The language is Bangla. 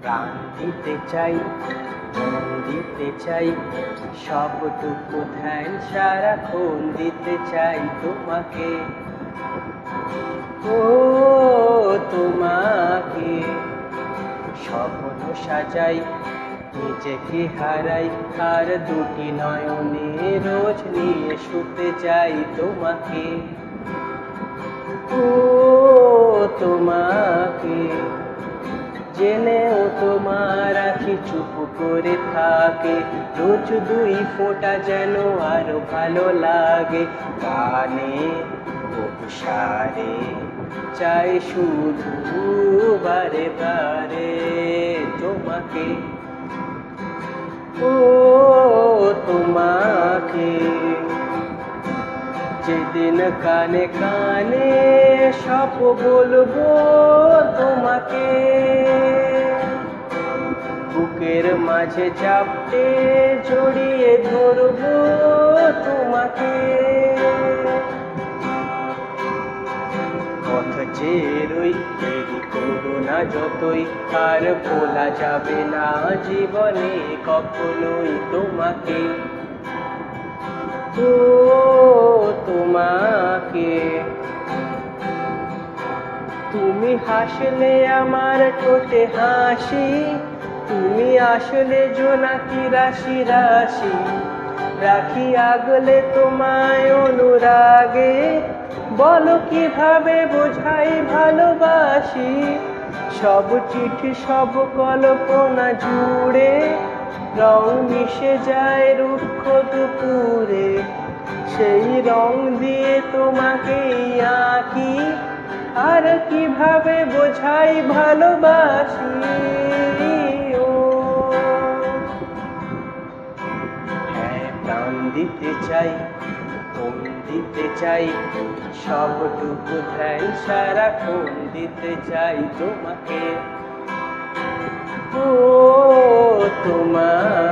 প্রাণ দিতে চাই, মন দিতে চাই, সবটুকু ধ্যান সারাক্ষণ দিতে চাই তোমাকে। ও তোমাকে স্বপ্ন সাজাই, নিজেকে হারাই, আর দুটি নয়নে রোজ নিয়ে শুতে যাই তোমাকে। ও তোমাকে জেনেও তোমার আখি চুপ করে থাকে, রোজ দুই ফোঁটা যেন আরো ভালো লাগে। গানে সারে চাই শুধু বারে বারে তোমাকে। ও তোমাকে যেদিন কানে কানে সব বলবো তোমাকে, বুকের মাঝে চাপটে জড়িয়ে ধরবো তোমাকে। পথ চেয়ে রই, দেরি করো না যতই, আর ভোলা যাবে না জীবনে কখনোই তোমাকে। ও তোমাকে তুমি হাসলে আমার ঠোঁটে হাসি, তুমি আসলে জোনাকি রাশি রাশি, রাখি আগলে তোমায় অনুরাগে, বলো কিভাবে বোঝাই ভালোবাসি। সব চিঠি সব কল্পনা জুড়ে রং মিশে যায় রুক্ষ দুপুরে, সেই রং দিয়ে তোমাকে আঁকি, আর কিভাবে বোঝাই ভালোবাসি। ও হ্যাঁ, প্রাণ দিতে চাই, মন দিতে চাই, সবটুকু ধ্যান সারাক্ষণ দিতে চাই তোমাকে। ও তোমার